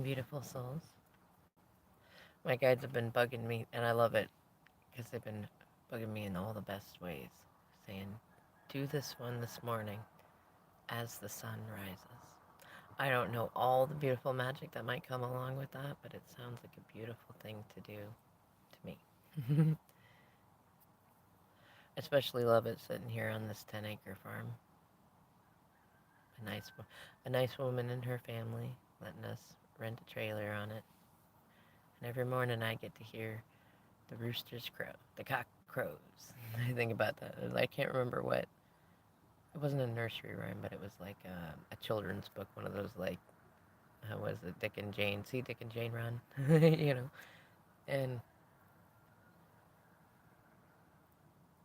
beautiful souls. My guides have been bugging me, and I love it because they've been bugging me in all the best ways, saying, do this one this morning as the sun rises. I don't know all the beautiful magic that might come along with that, but it sounds like a beautiful thing to do to me. Especially love it sitting here on this 10-acre farm. A nice, a nice woman and her family letting us rent a trailer on it. And every morning I get to hear the roosters crow, the cock crows. I think about that. I can't remember what. It wasn't a nursery rhyme, but it was like a children's book, one of those like, how was it, Dick and Jane? See Dick and Jane run, you know. And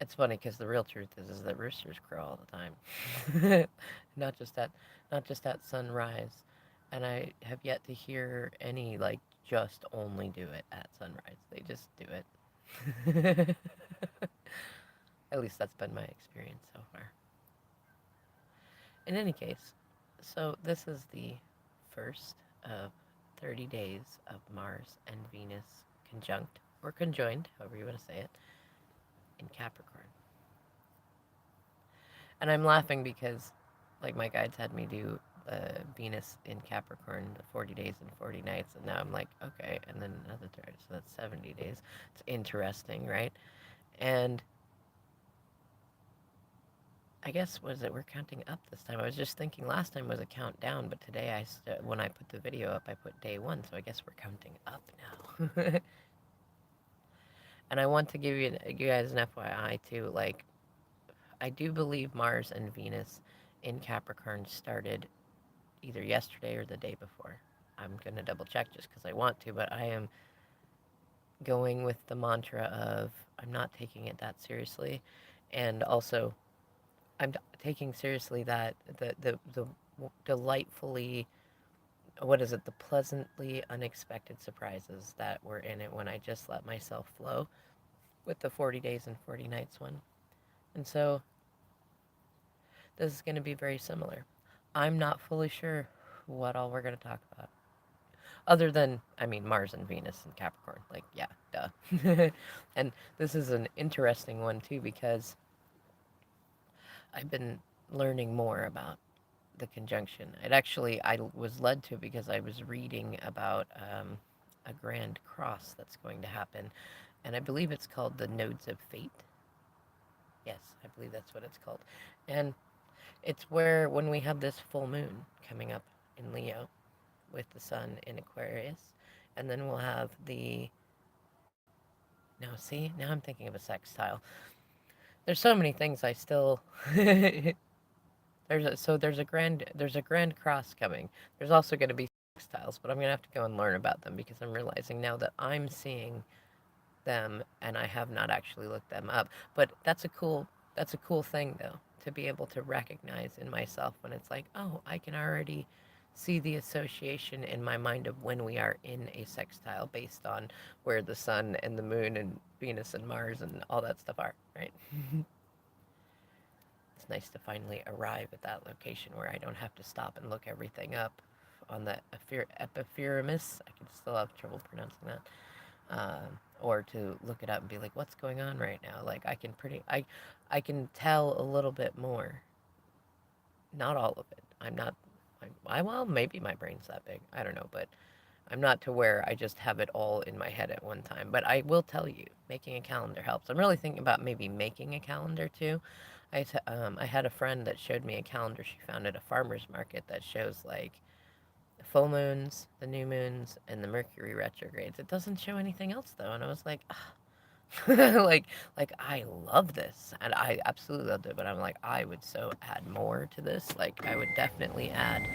it's funny because the real truth is that roosters crow all the time, not just at sunrise. And I have yet to hear any like just only do it at sunrise. They just do it. At least that's been my experience so far. In any case, so this is the first of 30 days of Mars and Venus conjunct, or conjoined, however you want to say it, in Capricorn. And I'm laughing because, like, my guides had me do Venus in Capricorn, the 40 days and 40 nights, and now I'm like, okay, and then another 30, so that's 70 days. It's interesting, right? And I guess was it we're counting up this time. I was just thinking last time was a countdown, but today when I put the video up, I put day one, so I guess we're counting up now. And I want to give you guys an FYI too. Like, I do believe Mars and Venus in Capricorn started either yesterday or the day before. I'm gonna double check just because I want to, but I am going with the mantra of I'm not taking it that seriously, and also I'm taking seriously that the delightfully, what is it, the pleasantly unexpected surprises that were in it when I just let myself flow with the 40 days and 40 nights one. And so this is going to be very similar. I'm not fully sure what all we're going to talk about. Other than, I mean, Mars and Venus and Capricorn. Like, yeah, duh. And this is an interesting one, too, because I've been learning more about the conjunction. It actually, I was led to because I was reading about a grand cross that's going to happen. And I believe it's called the Nodes of Fate. Yes, I believe that's what it's called. And it's where when we have this full moon coming up in Leo with the sun in Aquarius, and then we'll have the. Now, see, now I'm thinking of a sextile. There's so many things I still. There's a grand cross coming. There's also going to be sextiles, but I'm going to have to go and learn about them because I'm realizing now that I'm seeing them and I have not actually looked them up. But that's a cool thing though, to be able to recognize in myself when it's like, oh, I can already see the association in my mind of when we are in a sextile based on where the sun and the moon and Venus and Mars and all that stuff are, right? It's nice to finally arrive at that location where I don't have to stop and look everything up on the epiphyramus. I can still have trouble pronouncing that. Or to look it up and be like, what's going on right now? Like I can tell a little bit more. Not all of it. I'm not. Well, maybe my brain's that big. I don't know, but I'm not to where I just have it all in my head at one time. But I will tell you, making a calendar helps. I'm really thinking about maybe making a calendar too. I had a friend that showed me a calendar she found at a farmer's market that shows like the full moons, the new moons, and the Mercury retrogrades. It doesn't show anything else though, and I was like, like I love this, and I absolutely loved it. But I'm like, I would so add more to this. Like I would definitely add,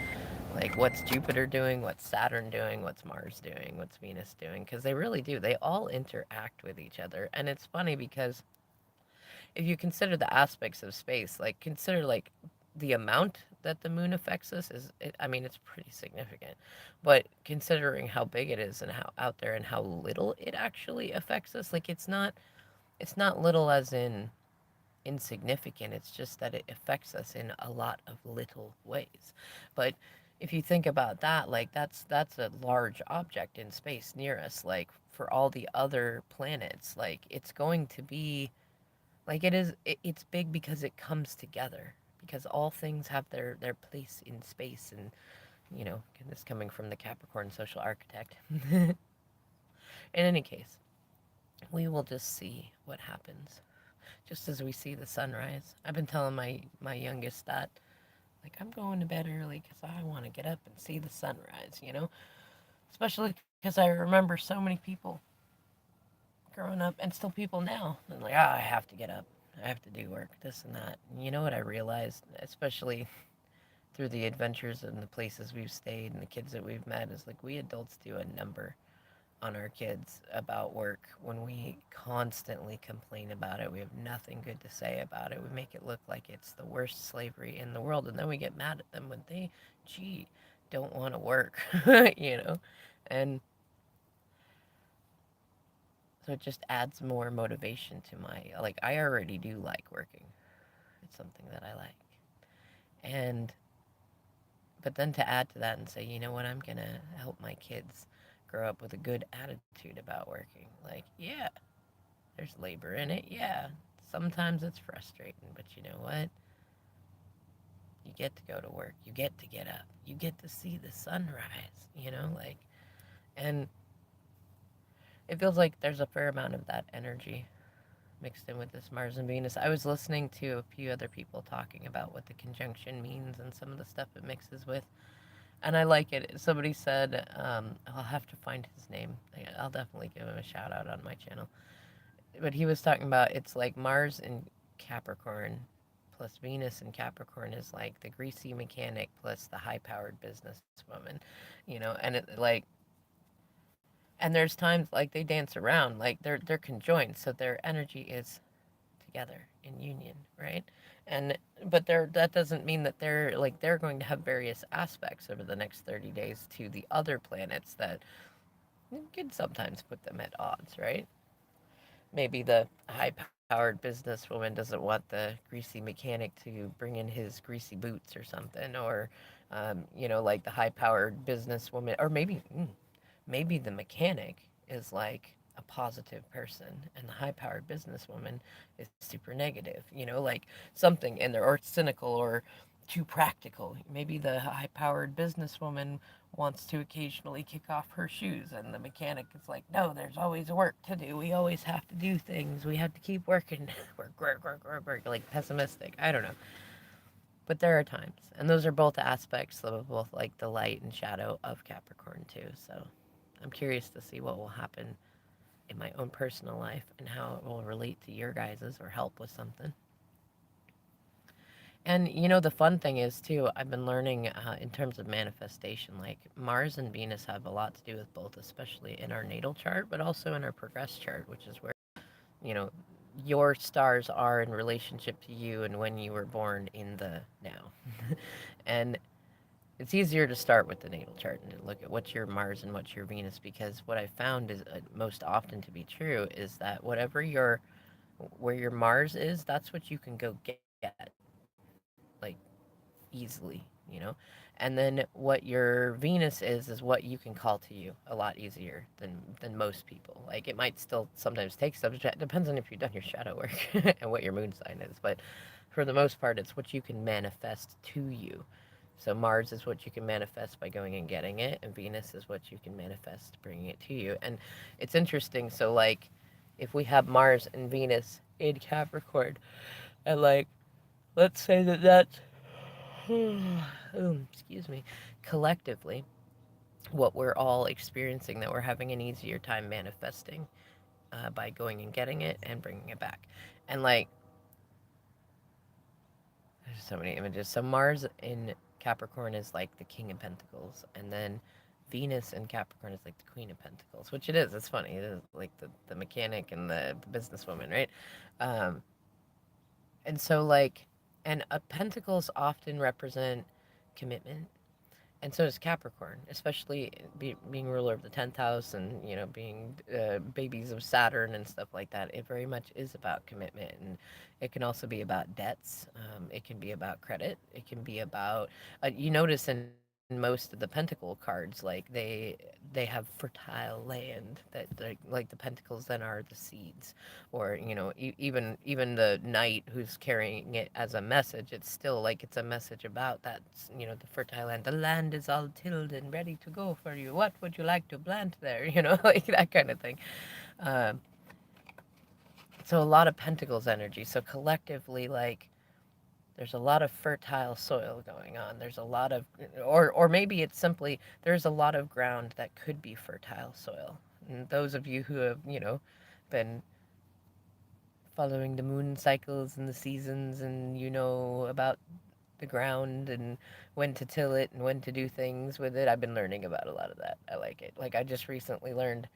like what's Jupiter doing, what's Saturn doing, what's Mars doing, what's Venus doing, because they really do. They all interact with each other, and it's funny because if you consider the aspects of space, like consider like the amount that the moon affects us I mean, it's pretty significant. But considering how big it is and how out there and how little it actually affects us, like it's not little as in insignificant. It's just that it affects us in a lot of little ways. But if you think about that, like that's a large object in space near us. Like for all the other planets, like it's going to be like it's big because it comes together, because all things have their place in space. And this coming from the Capricorn social architect. In any case, we will just see what happens. Just as we see the sunrise. I've been telling my youngest that, like, I'm going to bed early because I want to get up and see the sunrise, Especially because I remember so many people growing up, and still people now. And like, I have to get up. I have to do work, this and that. And you know what I realized, especially through the adventures and the places we've stayed and the kids that we've met, is like we adults do a number on our kids about work when we constantly complain about it. We have nothing good to say about it. We make it look like it's the worst slavery in the world, and then we get mad at them when they, gee, don't want to work, you know? And so it just adds more motivation to like, I already do like working. It's something that I like. And, but then to add to that and say, you know what, I'm going to help my kids grow up with a good attitude about working. Like, yeah, there's labor in it. Yeah. Sometimes it's frustrating, but you know what? You get to go to work. You get to get up. You get to see the sunrise, like, and it feels like there's a fair amount of that energy mixed in with this Mars and Venus. I was listening to a few other people talking about what the conjunction means and some of the stuff it mixes with. And I like it. Somebody said, I'll have to find his name. I'll definitely give him a shout out on my channel. But he was talking about it's like Mars in Capricorn plus Venus in Capricorn is like the greasy mechanic plus the high powered businesswoman, and it like, and there's times like they dance around, like they're conjoined, so their energy is together in union, right? And but that doesn't mean that they're going to have various aspects over the next 30 days to the other planets that could sometimes put them at odds, right? Maybe the high powered businesswoman doesn't want the greasy mechanic to bring in his greasy boots or something, or like the high powered businesswoman, or maybe the mechanic is like a positive person and the high powered businesswoman is super negative, like something in there, or cynical, or too practical. Maybe the high powered businesswoman wants to occasionally kick off her shoes, and the mechanic is like, no, there's always work to do. We always have to do things. We have to keep working. Work, like pessimistic. I don't know. But there are times, and those are both aspects of both like the light and shadow of Capricorn too. So I'm curious to see what will happen in my own personal life and how it will relate to your guys's or help with something. And the fun thing is too, I've been learning in terms of manifestation, like Mars and Venus have a lot to do with both, especially in our natal chart, but also in our progress chart, which is where, you know, your stars are in relationship to you and when you were born in the now. And it's easier to start with the natal chart and to look at what's your Mars and what's your Venus, because what I found is most often to be true is that where your Mars is, that's what you can go get, like, easily, and then what your Venus is what you can call to you a lot easier than most people. Like, it might still sometimes take stuff. It depends on if you've done your shadow work and what your moon sign is, but for the most part, it's what you can manifest to you. So Mars is what you can manifest by going and getting it, and Venus is what you can manifest bringing it to you. And it's interesting. So, like, if we have Mars and Venus in Capricorn, and, like, let's say that that's excuse me, collectively, what we're all experiencing, that we're having an easier time manifesting by going and getting it and bringing it back. And, like, there's so many images. So Mars in Capricorn is like the King of Pentacles, and then Venus in Capricorn is like the Queen of Pentacles, which it is. It's funny. It is like the mechanic and the businesswoman, right? Um, and so, like, and pentacles often represent commitment, and so does Capricorn, especially being ruler of the 10th house, and being babies of Saturn and stuff like that. It very much is about commitment, and it can also be about debts. It can be about credit. It can be about you notice in most of the pentacle cards, like they have fertile land that like the pentacles then are the seeds, or even the knight who's carrying it as a message, it's still like it's a message about that, the fertile land. The land is all tilled and ready to go for you. What would you like to plant there? Like that kind of thing. Um, so a lot of pentacles energy. So collectively, like there's a lot of fertile soil going on. There's a lot of, or maybe it's simply there's a lot of ground that could be fertile soil. And those of you who have, been following the moon cycles and the seasons, and about the ground and when to till it and when to do things with it, I've been learning about a lot of that. I like it. Like I just recently learned,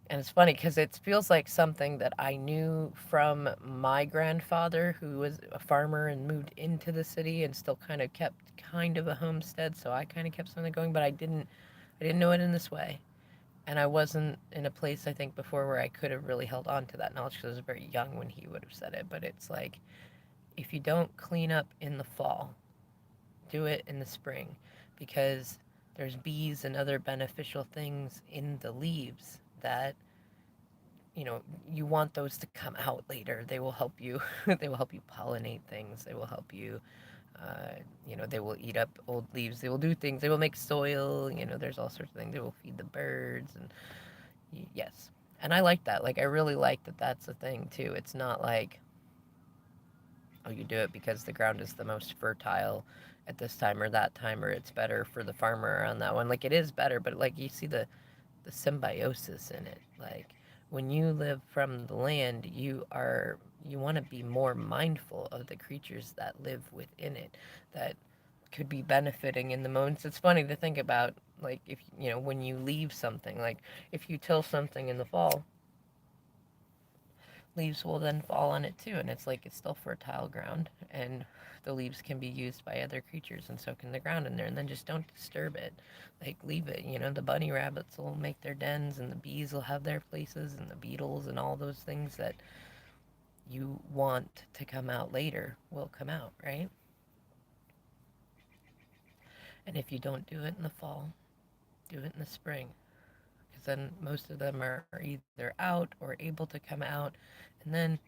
and it's funny because it feels like something that I knew from my grandfather, who was a farmer and moved into the city and still kind of kept kind of a homestead. So I kind of kept something going, but I didn't know it in this way. And I wasn't in a place, I think, before where I could have really held on to that knowledge because I was very young when he would have said it. But it's like, if you don't clean up in the fall, do it in the spring, because there's bees and other beneficial things in the leaves that you know you want those to come out later. They will help you. They will help you pollinate things. They will help you. They will eat up old leaves. They will do things. They will make soil. There's all sorts of things. They will feed the birds, and yes. And I like that. Like I really like that. That's a thing too. It's not like, oh, you do it because the ground is the most fertile at this time or that time, or it's better for the farmer on that one. Like it is better, but like you see the symbiosis in it. Like when you live from the land, you want to be more mindful of the creatures that live within it that could be benefiting in the moments. It's funny to think about, like if when you leave something, like if you till something in the fall, leaves will then fall on it too, and it's like it's still fertile ground, and the leaves can be used by other creatures, and so can the ground in there. And then just don't disturb it, like leave it. The bunny rabbits will make their dens, and the bees will have their places, and the beetles and all those things that you want to come out later will come out, right? And if you don't do it in the fall, do it in the spring, because then most of them are either out or able to come out. And then,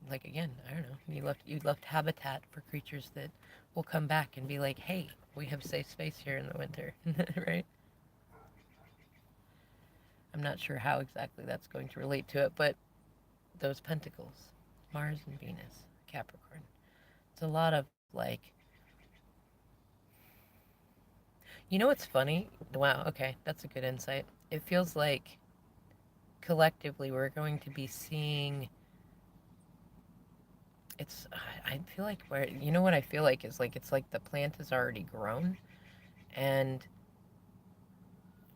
like, again, I don't know, you left habitat for creatures that will come back and be like, hey, we have safe space here in the winter. Right? I'm not sure how exactly that's going to relate to it, but those pentacles, Mars and Venus, Capricorn, it's a lot of like, what's funny? Wow, okay, that's a good insight. It feels like collectively we're going to be seeing, it's I feel like where, what I feel like is like it's like the plant is already grown. And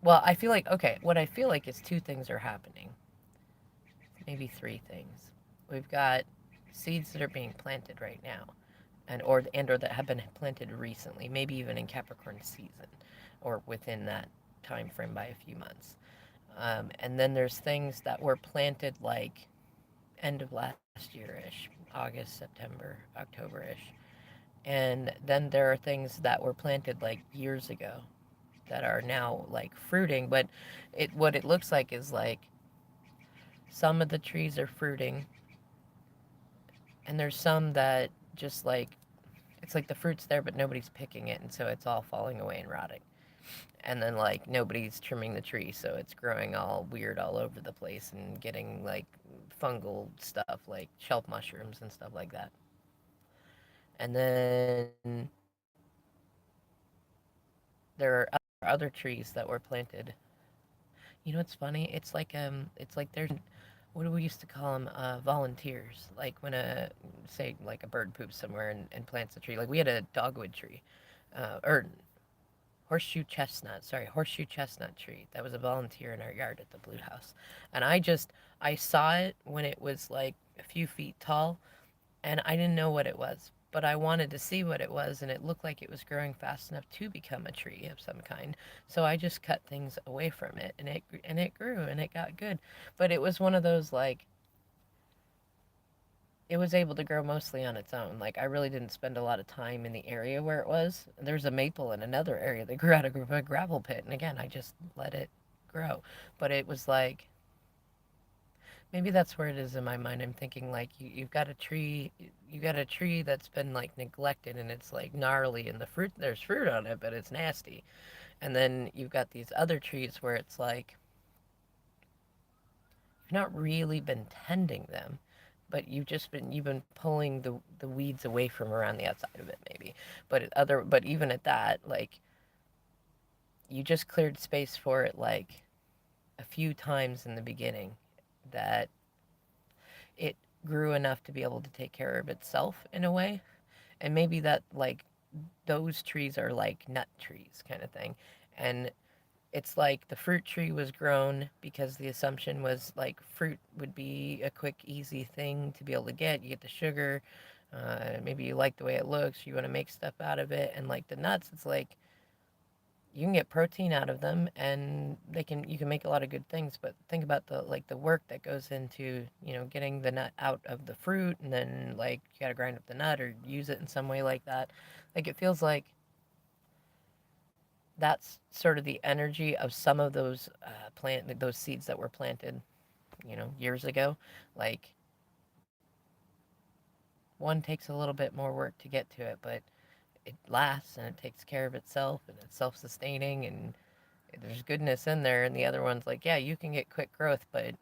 well, I feel like, okay, what I feel like is two things are happening, maybe three things. We've got seeds that are being planted right now, and or that have been planted recently, maybe even in Capricorn season, or within that time frame by a few months. And then there's things that were planted like end of last year-ish, August, September, October-ish. And then there are things that were planted like years ago that are now like fruiting, but what it looks like is like some of the trees are fruiting, and there's some that just like it's like the fruit's there but nobody's picking it, and so it's all falling away and rotting. And then like nobody's trimming the tree, so it's growing all weird all over the place and getting like fungal stuff like shelf mushrooms and stuff like that. And then there are other trees that were planted. It's funny. It's like there's, what do we used to call them? Volunteers. Like when say like a bird poops somewhere and plants a tree. Like we had a dogwood tree, or horseshoe chestnut. Sorry, horseshoe chestnut tree. That was a volunteer in our yard at the Blue House, and I saw it when it was like a few feet tall, and I didn't know what it was, but I wanted to see what it was, and it looked like it was growing fast enough to become a tree of some kind. So I just cut things away from it, and it grew, and it got good. But it was one of those like it was able to grow mostly on its own. Like I really didn't spend a lot of time in the area where it was. There's a maple in another area that grew out of a gravel pit, and again, I just let it grow. But it was like maybe that's where it is in my mind. I'm thinking like you've got a tree, you got a tree that's been like neglected and it's like gnarly, and the fruit there's fruit on it, but it's nasty. And then you've got these other trees where it's like you've not really been tending them, but you've been pulling the weeds away from around the outside of it maybe. But even at that, like you just cleared space for it like a few times in the beginning that it grew enough to be able to take care of itself in a way. And maybe that like those trees are like nut trees kind of thing. And it's like the fruit tree was grown because the assumption was like fruit would be a quick, easy thing to be able to get. You get the sugar, maybe you like the way it looks, you want to make stuff out of it. And like the nuts, it's like you can get protein out of them and you can make a lot of good things, but think about the work that goes into getting the nut out of the fruit, and then like you got to grind up the nut or use it in some way like that. Like it feels like that's sort of the energy of some of those seeds that were planted years ago. Like one takes a little bit more work to get to it, but it lasts and it takes care of itself and it's self-sustaining, and there's goodness in there. And the other one's like, yeah, you can get quick growth, but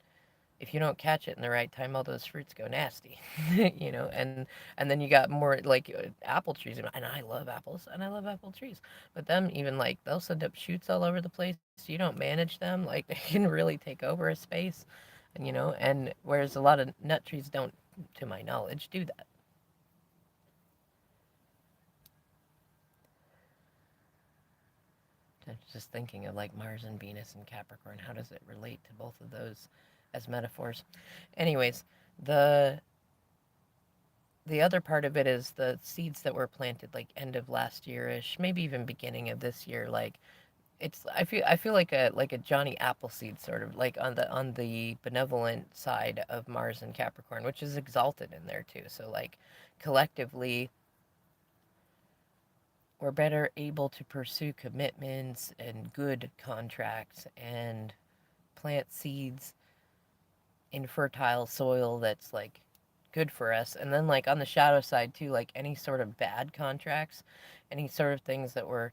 if you don't catch it in the right time, all those fruits go nasty. And then you got more like apple trees, and I love apples and I love apple trees, but them even like they'll send up shoots all over the place. You don't manage them, like they can really take over a space, and whereas a lot of nut trees don't, to my knowledge, do that. I was just thinking of like Mars and Venus and Capricorn. How does it relate to both of those as metaphors? Anyways, the the other part of it is the seeds that were planted like end of last year-ish, maybe even beginning of this year. Like I feel like a Johnny Appleseed sort of like on the benevolent side of Mars and Capricorn, which is exalted in there too. So like collectively we're better able to pursue commitments and good contracts and plant seeds in fertile soil that's like good for us. And then like on the shadow side too, like any sort of bad contracts, any sort of things that were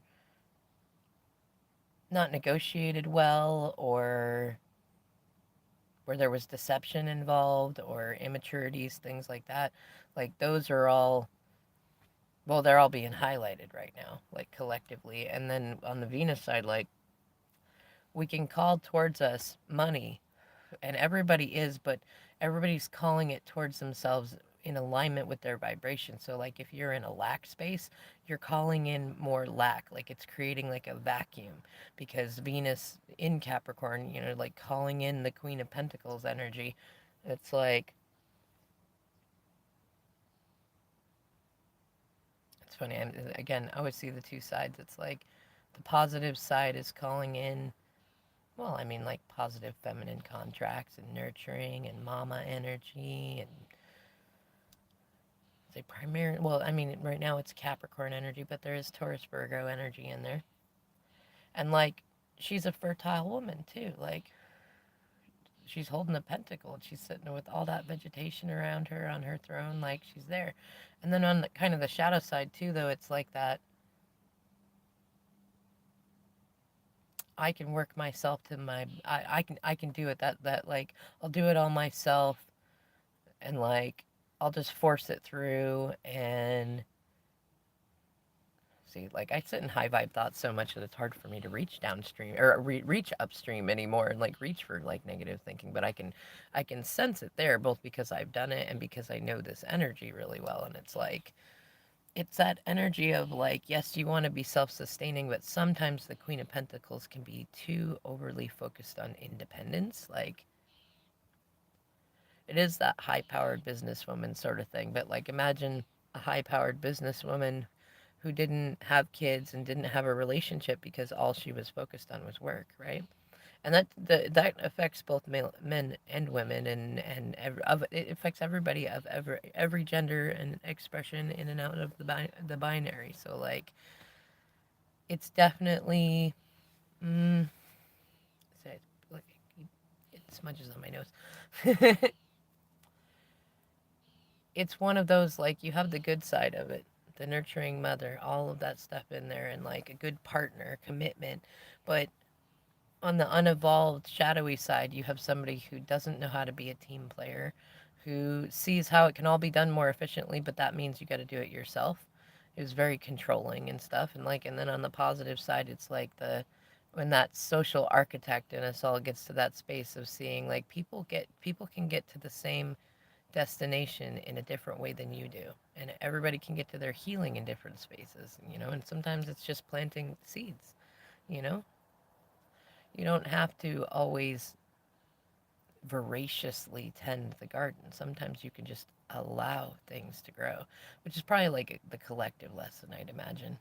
not negotiated well, or where there was deception involved or immaturities, things like that. Like those are all, well, they're all being highlighted right now, like collectively. And then on the Venus side, like we can call towards us money, and everybody is, but everybody's calling it towards themselves in alignment with their vibration. So like if you're in a lack space, you're calling in more lack, like it's creating like a vacuum, because Venus in Capricorn, like calling in the Queen of Pentacles energy. It's like, it's funny. Again, I always see the two sides. It's like the positive side is calling in, well, I mean, like positive feminine contracts and nurturing and mama energy and say primary. Well, I mean, right now it's Capricorn energy, but there is Taurus Virgo energy in there. And like, she's a fertile woman too. Like, she's holding a pentacle and she's sitting with all that vegetation around her on her throne. Like, she's there. And then on the kind of the shadow side too, though, it's like that I can work myself to I can do it. That like I'll do it all myself, and like I'll just force it through. And see, like I sit in high vibe thoughts so much that it's hard for me to reach downstream or reach upstream anymore, and like reach for like negative thinking. But I can sense it there, both because I've done it and because I know this energy really well. And it's like it's that energy of like, yes, you want to be self-sustaining, but sometimes the Queen of Pentacles can be too overly focused on independence. Like it is that high-powered businesswoman sort of thing. But like imagine a high-powered businesswoman who didn't have kids and didn't have a relationship because all she was focused on was work, right? And that affects both men and women, and it affects everybody of every gender and expression in and out of the binary. So like, it's definitely, mm, say, like, it smudges on my nose. It's one of those, like, you have the good side of it, the nurturing mother, all of that stuff in there, and like a good partner, commitment, but on the unevolved, shadowy side, you have somebody who doesn't know how to be a team player, who sees how it can all be done more efficiently, but that means you got to do it yourself. Who's very controlling and stuff, and like, and then on the positive side, it's like the when that social architect in us all gets to that space of seeing like people can get to the same destination in a different way than you do, and everybody can get to their healing in different spaces, and sometimes it's just planting seeds, you know you don't have to always voraciously tend the garden. Sometimes you can just allow things to grow, which is probably like the collective lesson, I'd imagine.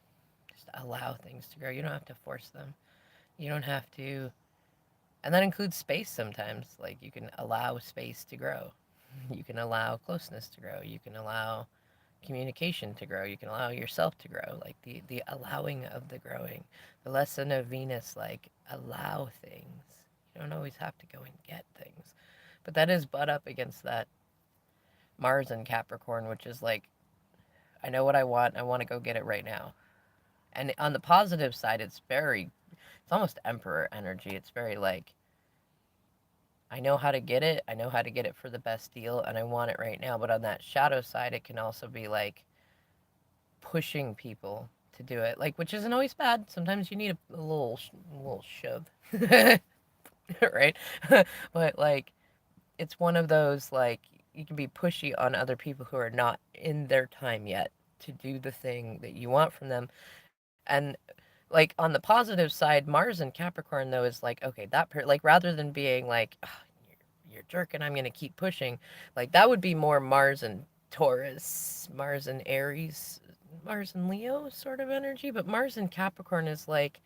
Just allow things to grow. You don't have to force them. You don't have to, and that includes space sometimes. Like, you can allow space to grow. You can allow closeness to grow. You can allow communication to grow. You can allow yourself to grow. Like the allowing of the growing. The lesson of Venus, like, allow things. You don't always have to go and get things. But that is butt up against that Mars in Capricorn, which is like, I know what I want. I want to go get it right now. And on the positive side, it's almost Emperor energy. It's very like, I know how to get it. I know how to get it for the best deal, and I want it right now. But on that shadow side, it can also be like pushing people to do it, like, which isn't always bad. Sometimes you need a little shove, right? But like, it's one of those, like, you can be pushy on other people who are not in their time yet to do the thing that you want from them. And like, on the positive side, Mars and Capricorn though is like, okay, like, rather than being like, "Ah, you're jerking, I'm gonna keep pushing," like, that would be more Mars and Taurus, Mars and Aries, Mars and Leo sort of energy. But Mars and Capricorn is like,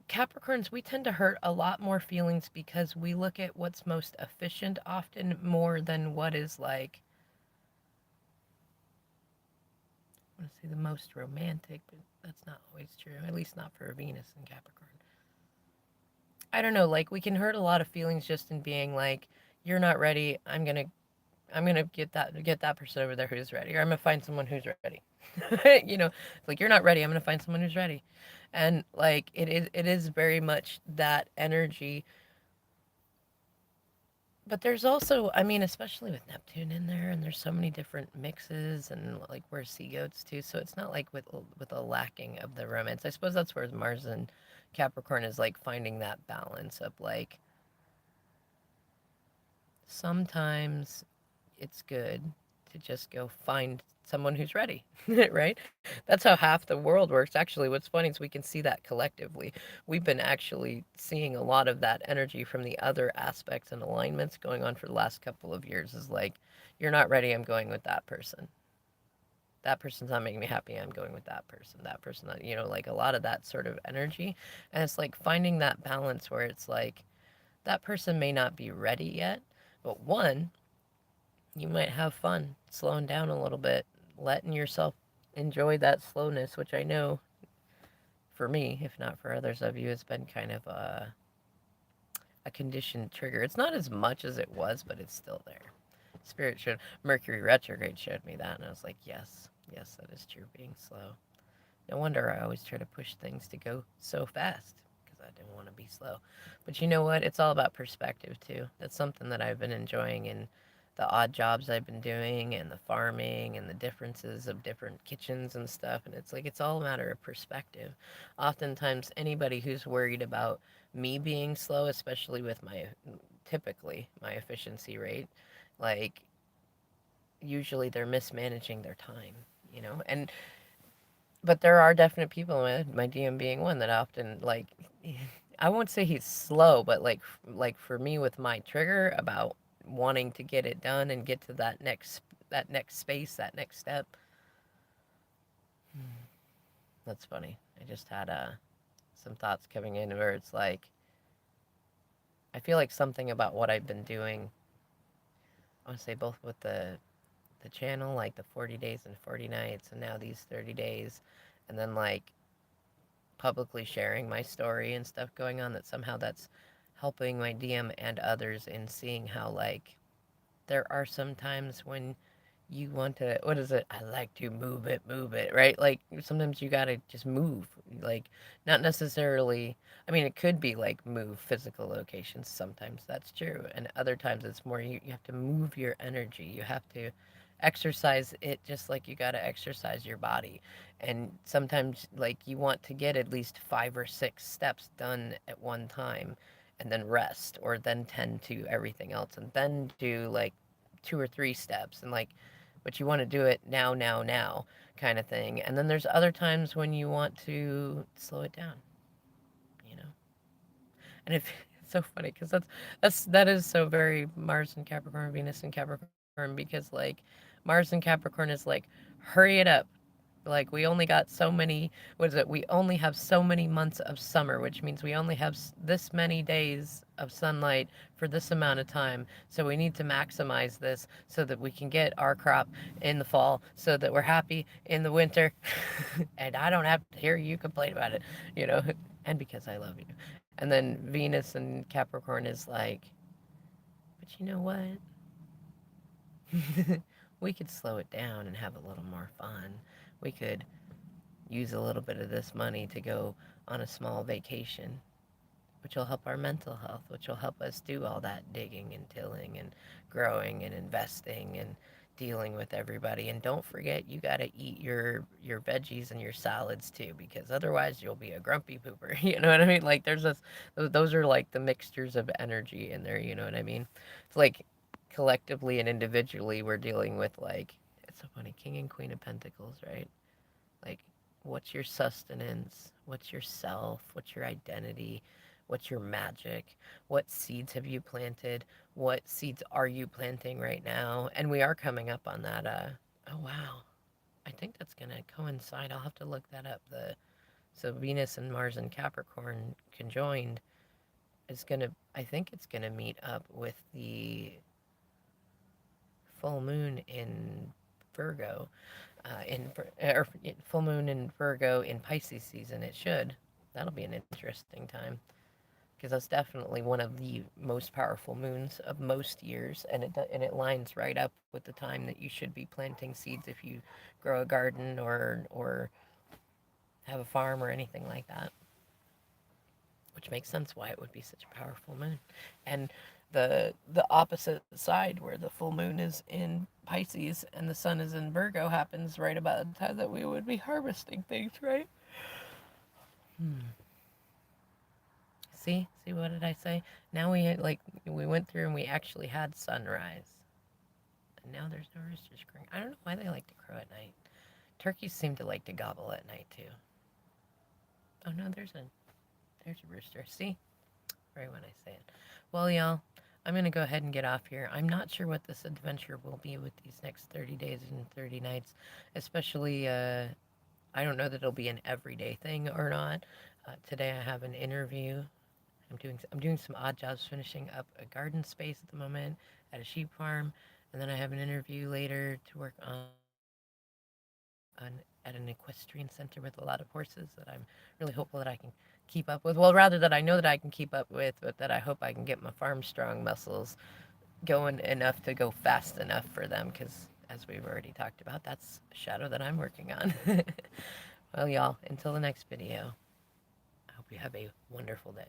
Capricorns, we tend to hurt a lot more feelings because we look at what's most efficient often more than what is, like, I want to say the most romantic, but that's not always true, at least not for Venus and Capricorn. I don't know, like, we can hurt a lot of feelings just in being like, you're not ready, I'm gonna get that person over there who's ready, or I'm gonna find someone who's ready. Like, you're not ready. I'm gonna find someone who's ready, and like, it is very much that energy. But there's also, I mean, especially with Neptune in there, and there's so many different mixes, and like, we're sea goats too, so it's not like with a lacking of the romance. I suppose that's where Mars and Capricorn is, like, finding that balance of like, sometimes it's good to just go find someone who's ready, right? That's how half the world works. Actually, what's funny is we can see that collectively. We've been actually seeing a lot of that energy from the other aspects and alignments going on for the last couple of years. Is like, you're not ready, I'm going with that person. That person's not making me happy, I'm going with that person. That person, like, a lot of that sort of energy. And it's like finding that balance where it's like, that person may not be ready yet, but one, you might have fun slowing down a little bit, letting yourself enjoy that slowness, which I know for me, if not for others of you, has been kind of a conditioned trigger. It's not as much as it was, but it's still there. Spirit showed Mercury retrograde showed me that, and I was like, yes, yes, that is true. Being slow. No wonder I always try to push things to go so fast because I didn't want to be slow. But you know what? It's all about perspective too. That's something that I've been enjoying in the odd jobs I've been doing, and the farming, and the differences of different kitchens and stuff. And it's like, it's all a matter of perspective. Oftentimes, anybody who's worried about me being slow, especially with typically my efficiency rate, like, usually they're mismanaging their time, and but there are definite people, my DM being one, that often, like, I won't say he's slow, but like for me with my trigger about wanting to get it done and get to that next space, that next step. That's funny. I just had some thoughts coming in where it's like, I feel like something about what I've been doing, I want to say both with the channel, like the 40 days and 40 nights, and now these 30 days, and then like publicly sharing my story and stuff going on, that somehow that's helping my DM and others in seeing how like there are some times when you want to, what is it, I like to move it, right? Like sometimes you gotta just move, like not necessarily, I mean it could be like move physical locations, sometimes that's true, and other times it's more you have to move your energy, you have to exercise it just like you gotta exercise your body. And sometimes like you want to get at least 5 or 6 steps done at one time, and then rest, or then tend to everything else, and then do like 2 or 3 steps, and like, but you want to do it now kind of thing. And then there's other times when you want to slow it down, you know. And if it's so funny because that is so very Mars and Capricorn, Venus and Capricorn, because like Mars and Capricorn is like, hurry it up. Like we only got so many, what is it, we only have so many months of summer, which means we only have this many days of sunlight for this amount of time, so we need to maximize this so that we can get our crop in the fall, so that we're happy in the winter. And I don't have to hear you complain about it, you know. And because I love you. And then Venus and Capricorn is like, but you know what, we could slow it down and have a little more fun. We could use a little bit of this money to go on a small vacation, which will help our mental health, which will help us do all that digging and tilling and growing and investing and dealing with everybody. And don't forget, you got to eat your veggies and your salads too, because otherwise you'll be a grumpy pooper. You know what I mean? Like there's this, those are like the mixtures of energy in there. You know what I mean? It's like collectively and individually we're dealing with like, it's so funny, King and Queen of Pentacles, right? Like, what's your sustenance? What's your self? What's your identity? What's your magic? What seeds have you planted? What seeds are you planting right now? And we are coming up on that. Oh wow, I think that's gonna coincide. I'll have to look that up. The so Venus and Mars and Capricorn conjoined is gonna. I think it's gonna meet up with the full moon in Virgo, or full moon in Virgo in Pisces season. It should. That'll be an interesting time because that's definitely one of the most powerful moons of most years, and it lines right up with the time that you should be planting seeds if you grow a garden or have a farm or anything like that. Which makes sense why it would be such a powerful moon. And the opposite side where the full moon is in Pisces and the sun is in Virgo happens right about the time that we would be harvesting things, right? See what did I say? Now we went through and we actually had sunrise. And now there's no roosters crowing. I don't know why they like to crow at night. Turkeys seem to like to gobble at night too. Oh no, there's a rooster. See? Right when I say it. Well, y'all, I'm going to go ahead and get off here. I'm not sure what this adventure will be with these next 30 days and 30 nights, especially, I don't know that it'll be an everyday thing or not. Today I have an interview. I'm doing some odd jobs, finishing up a garden space at the moment at a sheep farm, and then I have an interview later to work at an equestrian center with a lot of horses that I'm really hopeful that I can keep up with. Well, rather that I know that I can keep up with, but that I hope I can get my farm strong muscles going enough to go fast enough for them, because as we've already talked about, that's a shadow that I'm working on. Well, y'all, until the next video, I hope you have a wonderful day.